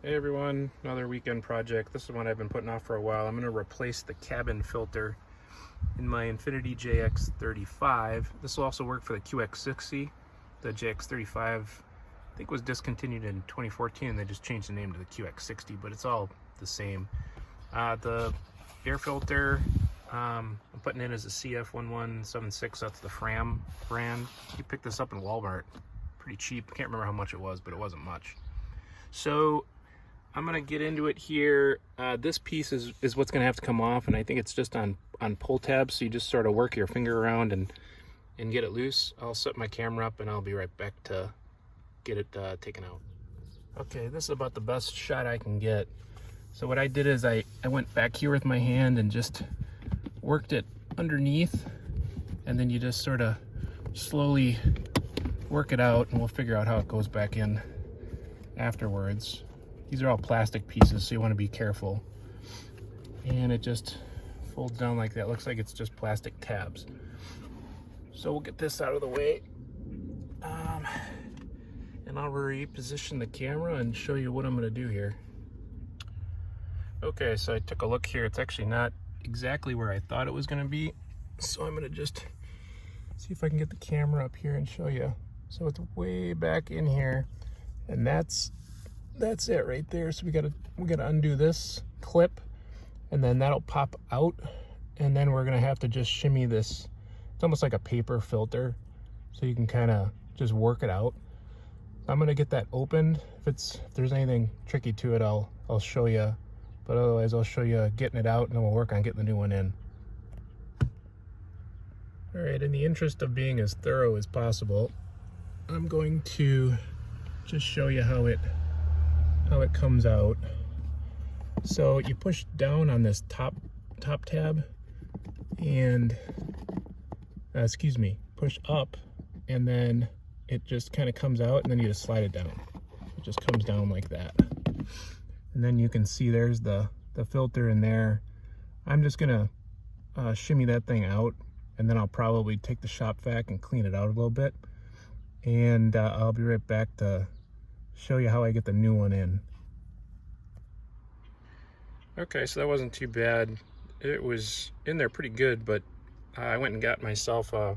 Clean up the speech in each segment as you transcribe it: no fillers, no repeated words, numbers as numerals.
Hey everyone, another weekend project. This is one I've been putting off for a while. I'm going to replace the cabin filter in my Infinity JX35. This will also work for the QX60. The JX35 I think was discontinued in 2014 and they just changed the name to the QX60, but it's all the same. The air filter I'm putting in as a CF11776. That's the FRAM brand. You picked this up in Walmart. Pretty cheap. I can't remember how much it was, but it wasn't much. So I'm gonna get into it here. This piece is what's gonna have to come off, and I think it's just on pull tabs, so you just sort of work your finger around and get it loose. I'll set my camera up and I'll be right back to get it taken out. Okay, this is about the best shot I can get. So what I did is I went back here with my hand and just worked it underneath, and then you just sort of slowly work it out, and we'll figure out how it goes back in afterwards. These are all plastic pieces, so you want to be careful. And it just folds down like that. Looks like it's just plastic tabs. So we'll get this out of the way. And I'll reposition the camera and show you what I'm going to do here. Okay, so I took a look here. It's actually not exactly where I thought it was going to be. So I'm going to just see if I can get the camera up here and show you. So it's way back in here, and that's it right there. So we gotta undo this clip, and then that'll pop out, and then we're gonna have to just shimmy this. It's almost like a paper filter, so you can kind of just work it out. I'm gonna get that opened. If there's anything tricky to it, I'll show you, but otherwise I'll show you getting it out, and then we'll work on getting the new one in. All right, in the interest of being as thorough as possible, I'm going to just show you how it comes out. So you push down on this top tab, and push up, and then it just kind of comes out, and then you just slide it down. It just comes down like that, and then you can see there's the filter in there. I'm just gonna shimmy that thing out, and then I'll probably take the shop vac and clean it out a little bit, and I'll be right back to show you how I get the new one in. Okay, so that wasn't too bad. It was in there pretty good, but I went and got myself a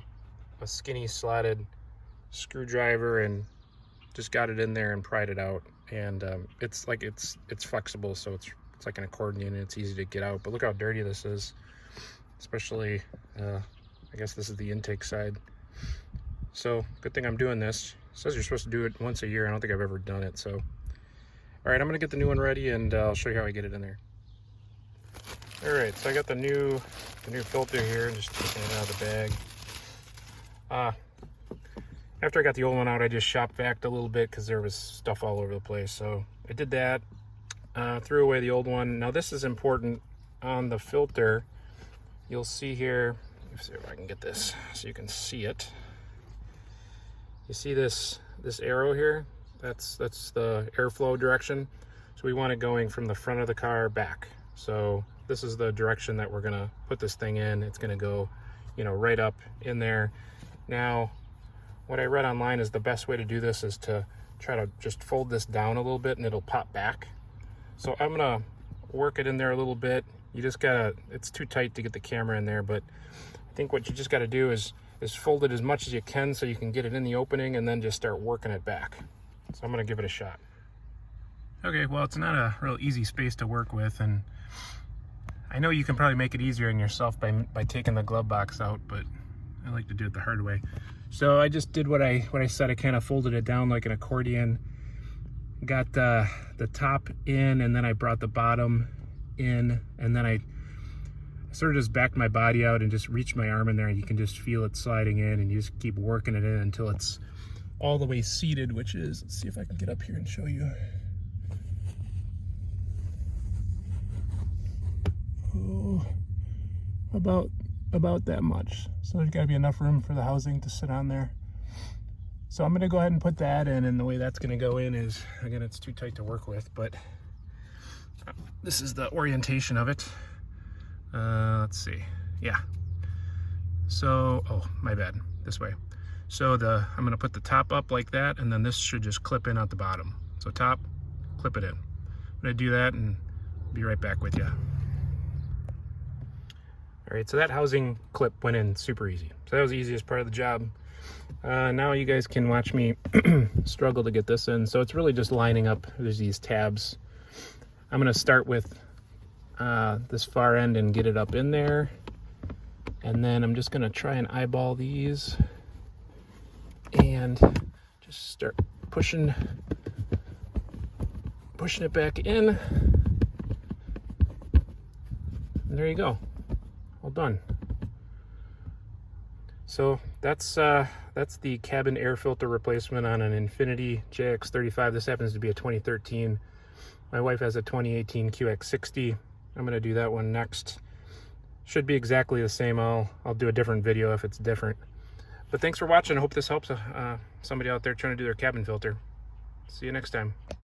skinny slotted screwdriver and just got it in there and pried it out. And it's flexible, so it's like an accordion, and it's easy to get out. But look how dirty this is, especially I guess this is the intake side. So good thing I'm doing this. It says you're supposed to do it once a year. I don't think I've ever done it. So all right, I'm gonna get the new one ready, and I'll show you how I get it in there. All right, so I got the new filter here, and just taking it out of the bag. After I got the old one out, I just shop vac'd a little bit because there was stuff all over the place. So I did that, threw away the old one. Now this is important on the filter. You'll see here, let's see if I can get this so you can see it. You see this arrow here? That's the airflow direction. So we want it going from the front of the car back. So this is the direction that we're gonna put this thing in. It's gonna go, right up in there. Now, what I read online is the best way to do this is to try to just fold this down a little bit, and it'll pop back. So I'm gonna work it in there a little bit. You just gotta, it's too tight to get the camera in there, but I think what you just gotta do is fold it as much as you can so you can get it in the opening, and then just start working it back. So I'm gonna give it a shot. Okay, well, it's not a real easy space to work with, and I know you can probably make it easier on yourself by taking the glove box out, but I like to do it the hard way. So I just did what I said. I kind of folded it down like an accordion, got the top in, and then I brought the bottom in, and then I sort of just backed my body out and just reached my arm in there, and you can just feel it sliding in, and you just keep working it in until it's all the way seated, which is, let's see if I can get up here and show you. Oh, about that much. So there's got to be enough room for the housing to sit on there. So I'm going to go ahead and put that in, and the way that's going to go in is, again, it's too tight to work with, but this is the orientation of it. Let's see. Yeah. So, oh, my bad. This way. So I'm going to put the top up like that, and then this should just clip in at the bottom. So top, clip it in. gonna do that and be right back with you. All right, so that housing clip went in super easy. So that was the easiest part of the job. Now you guys can watch me struggle to get this in. So it's really just lining up. There's these tabs. I'm gonna start with this far end and get it up in there. And then I'm just gonna try and eyeball these and just start pushing it back in. And there you go, all done. So that's the cabin air filter replacement on an Infinity JX35. This happens to be a 2013. My wife has a 2018 QX60. I'm gonna do that one next. Should be exactly the same. I'll do a different video if it's different. But thanks for watching. I hope this helps somebody out there trying to do their cabin filter. See you next time.